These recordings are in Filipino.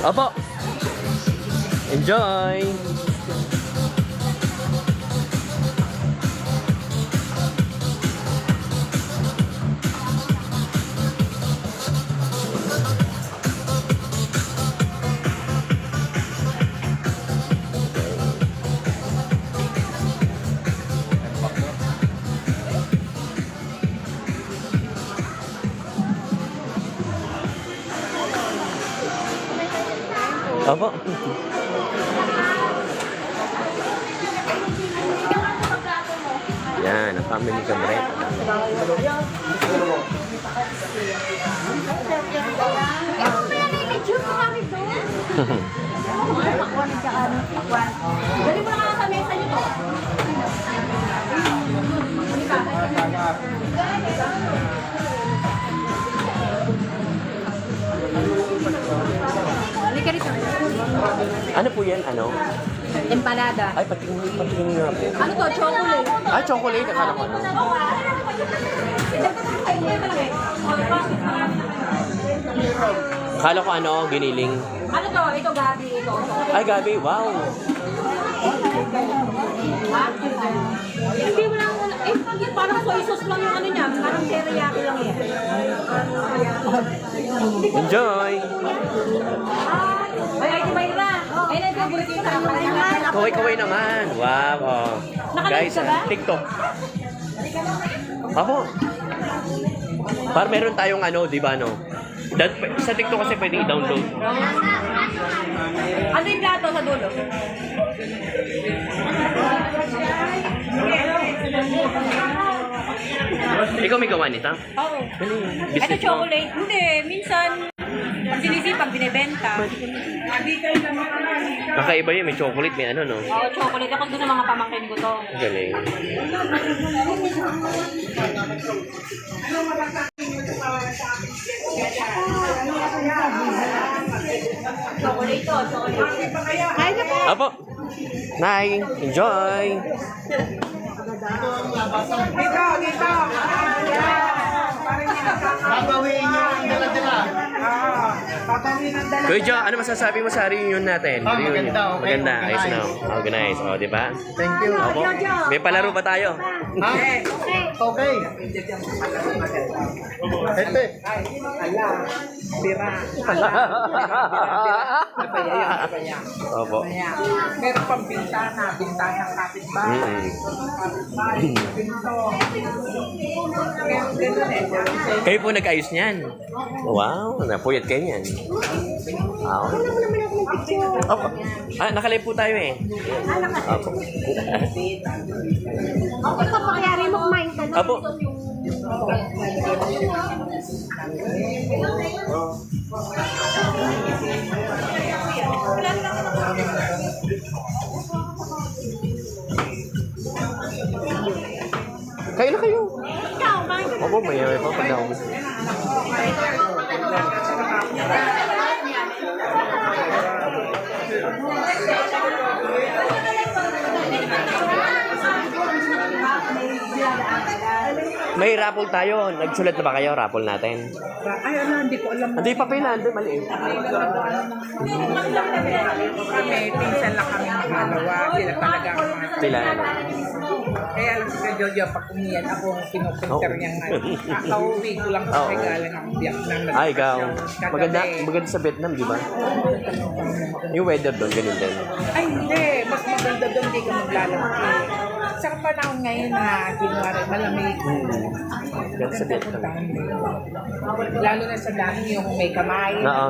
Opo. Enjoy! Opo. Yan, ang family kamret. Dali mo na nga sa mesa nito. Halika rito. Ano po yan? Ano? Empanada. Ay, patingin nga po. Ano to? Chocolate. Ah, chocolate. Akala ko ano. Akala ko ano, giniling. Ano to? Ito gabi. Ito. Ay, gabi. Wow. Hindi mo lang, parang soy sauce lang yung ano niya. Parang teriyaki lang yan. Enjoy! Ay, Ate Mayra. Ay, nag-favorite yung sa akin. Kaway-kaway naman. Wow. Oh. Guys, TikTok. Ako. Para meron tayong ano, di ba no? Sa TikTok kasi pwedeng i-download. Ano yung plato sa dulo? Ikaw may gawa nito? Oo. Ito Business mo? chocolate. Hindi, minsan pag sinisipag, binibenta. Kakaiba yun, may chocolate, may ano no? Oo, chocolate. Ako doon sa mga pamangkin ko to. Galing. Chocolate to, chocolate. Ay, na po. Apo. Nay, enjoy. Dito. Babawiin nyo ang dala-dala. Babawiin ang dala. Kuya Jo, ano masasabi mo sa reunion natin? Ah, Reunion. maganda, okay. Maganda, ayos na. Organize, oh, di ba? Thank you. Opo. May palaro ba tayo? Ha? Okay. Ete. Opo. Meron pang bintana ng kapitbahay. Pinto. Kayo po nag-ayos niyan. Wow, napuyat kayo niyan. Wow. Opo. Ah, nakalive po tayo eh. Opo. Okay, papakyari mo kumain ka na. Opo. Kayo na kayo. Ikaw, kumain ka na. Opo, may pa pag naubos. May raffle tayo. Nagsulat na ba kayo? Raffle natin. Ay, hindi ko alam. Hindi pa pinando. Maliit. Kami, pinsan lang kami makalawa. Sila talaga ang mga Sila ano. Kaya lang si Jojo, pag umiyan ako, pinupinter niya nga. Kakauwi ko lang kasi galing ang Vietnam. Ay, ikaw. Maganda sa Vietnam, di ba? Yung weather doon, ganun din. Ay, hindi. Mas maganda doon, hindi ka maglalaki. Sa panahon ngayon na kinwari, malamig. Ganda sa Vietnam. Lalo na sa dami yung may kamay. Oo.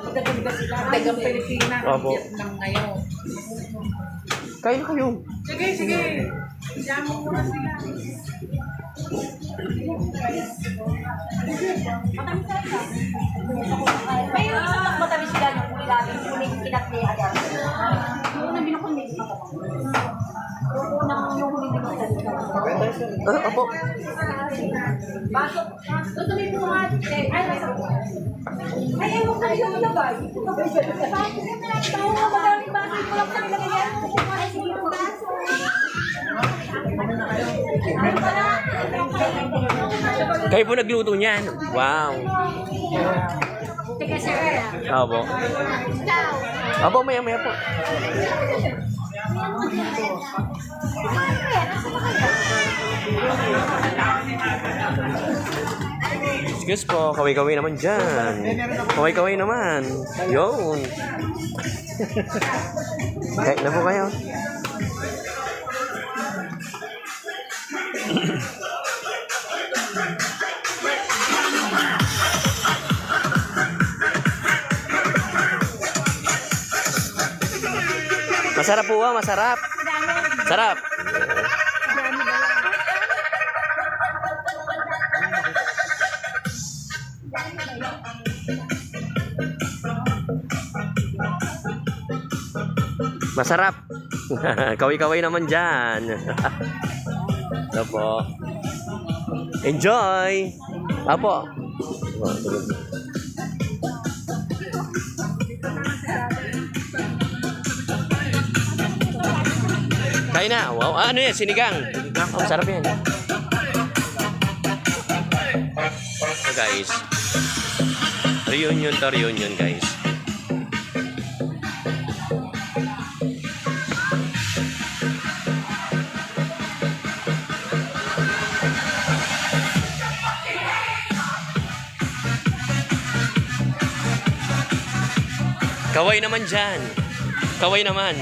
Magaganda sila. Dagang Pilipinas, Opo. Vietnam ngayon. Kayo na kayo. Sige. Diyan mo muna sila. May yung isang mas matamis sila yung huli namin. Huli yung pinakli agad. Yung unang binukon din. Yung unang yung huli binukon. Opo. Pasok. Gusto mo yung buhat. Ay, ewan ka yung nilagay. Tayo nga madaming baso. Yung lang sa nilagay yan. Ay, sige yung baso. Kayo po nagluto niyan. Wow. Teka, sir. Opo. Opo, maya-maya po. Excuse po, kaway-kaway naman dyan. Kaway-kaway naman. Yun. Kahit na po kayo. Masarap po, masarap. Sarap. Masarap. Kaway-kaway naman dyan. Ito po. Enjoy. Apo. Kain na. Wow. Ano yan? Sinigang. Oh, masarap yan. So guys. Reunion to reunion guys. Kaway naman dyan. Kaway naman.